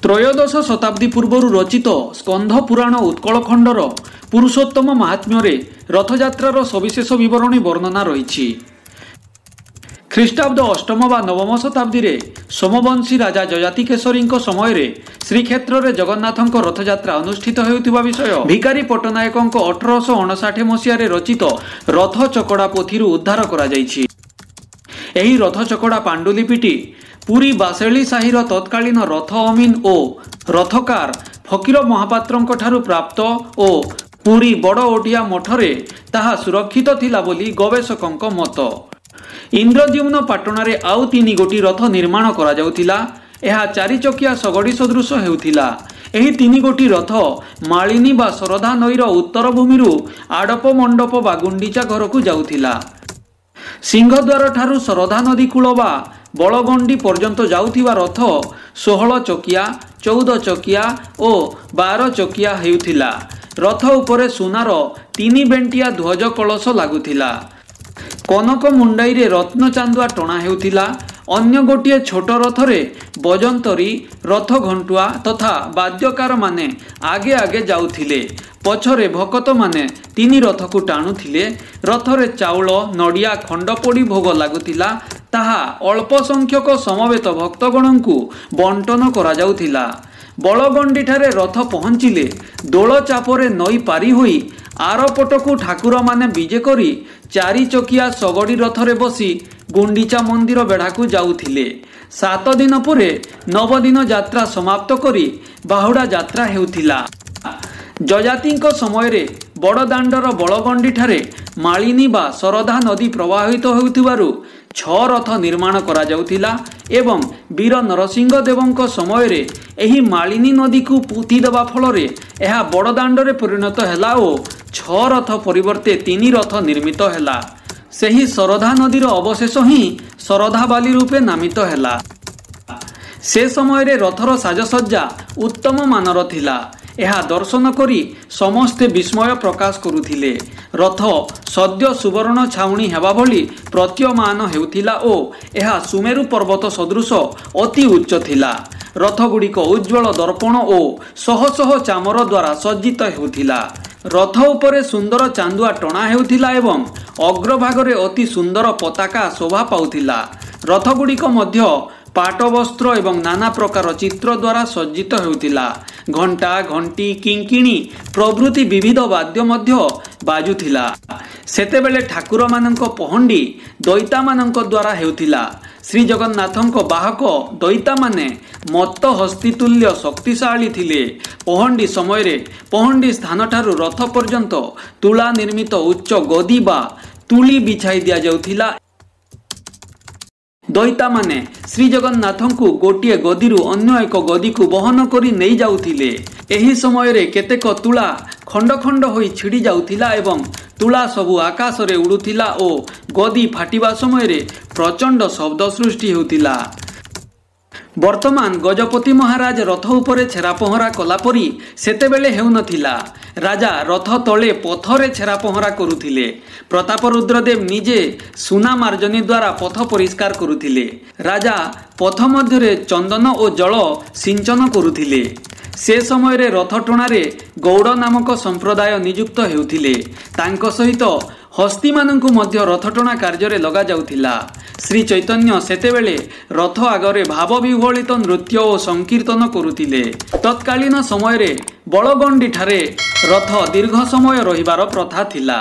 त्रयोदश शताब्दी पूर्व रचित स्कंध पुराण उत्कल खंडर पुरुषोत्तम महात्म्य रथयात्रार सविशेष विवरणी वर्णना रही। ख्रीष्टाब्द अष्टम व नवम शताब्दी रे सोमवंशी राजा जयाति केशरी समय श्रीक्षेत्र में जगन्नाथ रथयात्रा अनुष्ठित होता विषय भिकारी पट्टनायक 1859 मसीह रचित रथ चकड़ा पोथी उद्धार करा जायछि। एही रथ चकड़ा पांडुलिपिटी पुरी बासेली साहिर तत्कालीन रथ अमीन और रथकार फकीर महापात्र ठारू प्राप्त और पुरी बड़ ओडिया मठरे ताहा सुरक्षित थिला बोली गवेषकंक मत। इंद्रद्युम्न पाटणारे आउ 3 गोटी रथ निर्माण करा जाउथिला। एहा 4 चकिया सगड़ी सदृश हेउथिला। एही 3 गोटी रथ मालिनी बा शरधा नईर उत्तर भूमिरु आडप मंडप बा गुंडीचा घर को जाउथिला। सिंहद्वार ठारू शरधा नदी कूल बा बलगंडी पर्यंत जाउथिबा रथ 16 चकिया 14 चकिया और 12 चकिया हेउथिला। रथ उपरे सुनार 3 बेंटिया ध्वज कलश लागुथिला। कनक मुंडाई रे रत्न चांदुआ टणा हेउथिला। अन्य गोटे छोट रथरे बजंतरी रथ घंटुआ तथा वाद्यकार माने आगे आगे जाउथिले। पछरे भकत माने 3 रथ को टाणुथिले। रथरे चाउल नड़िया खंडपोड़ी भोग लागुथिला। ताहा अल्प संख्यक समवेत भक्तगण को बंटन करा जाउथिला। बलगंडी ठारे रथ पहुंचिले दोल चापरे नई पारी होई आरपटकू ठाकुर माने विजे करी 4 चकिया सगड़ी रथरे बसी गुंडीचा मंदिर बेढ़ा को जाउथिले। 7 दिन परे 9 दिन यात्रा समाप्त करी बाहुड़ा यात्रा हेउथिला। जजातिंक समय रे बड़दाण्डर बलगंडी ठारे मालिनी बा शरधा नदी प्रवाहित होउथिबारु 6 रथ निर्माण करा जाउथिला एवं वीर नरसिंह देवंक समय रे एही मालिनी नदी को पुथी देवा फल रे एहा बड़दाण्डरे परिणत हैला ओ 6 रथ परिवर्ते 3 रथ निर्मित हैला। सेही शरधा नदीर अवशेष ही शरधा बाली रूपे नामित हैला। से समय रे रथर साजसज्जा उत्तम मानर थिला। एहा दर्शन करी समस्ते विस्मय प्रकाश करुथिले। रथ सद्य सुवर्ण छाउणी हेबा भली प्रतीयमान हेउथिला ओ एहा सुमेरु पर्वत सदृश अति उच्च थिला। रथ गुड़िक उज्ज्वल दर्पण ओ शह शह चामर द्वारा सज्जित हेउथिला। रथ उपरे सुंदर चांदुआ टणा हेउथिला एवं अग्रभागरे अति सुंदर पताका शोभा पाउथिला। रथ गुड़िक मध्य पाट वस्त्र एवं नाना प्रकार चित्र द्वारा सज्जित हेउथिला। घंटा घंटी किंकिणी प्रभृति विविध वाद्य मध्य बाजुथिला। सेतेबेले ठाकुर मानक पहंडी दैता मानक द्वारा हेउथिला। श्री जगन्नाथଙ୍କ बाहक दैता माने मत्त हस्तितुल्य शक्तिशाली थिले। पहंडी समय रे पहंडी स्थान ठारू रथ पर्यंत तुला निर्मित उच्च गदी बा तुली बिछाई दिया जाउथिला। दैता माने श्री जगन्नाथଙ୍କୁ गोटिए गदीरु अन्य एक गदी को बहन करी नहीं जाउथिले। एही समय रे केतेक तुला खंड खंड होई छिड़ी जाउथिला एवं तुला सबु आकाश रे उड़ुथिला ओ गदी फाटिबा समय रे प्रचंड शब्द सृष्टि होतिला। वर्तमान गजपति महाराज रथ उपरे छेरा पहरा कला परी सेतेबेले हेउनथिला। राजा रथ तले पथरे छेरा पहरा करुथिले। प्रताप रुद्रदेव निजे सुना मार्जनी द्वारा पथ परिष्कार करुथिले। राजा पथ मध्यरे चंदन और जल सिंचन करुथिले। से समय रे रथ टणारे गौड़ नामक संप्रदाय नियुक्त हेउथिले। तांको सहित हस्ती मानंकु मध्य रथ टणा कार्य रे लगा जाउथिला। श्री चैतन्य सेतेबेले रथ आगरे भाव विह्वलित नृत्य और संकीर्तन करुथिले। तत्कालीन समय रे बलगंडी ठारे रथ दीर्घ समय रहिबार प्रथा थिला।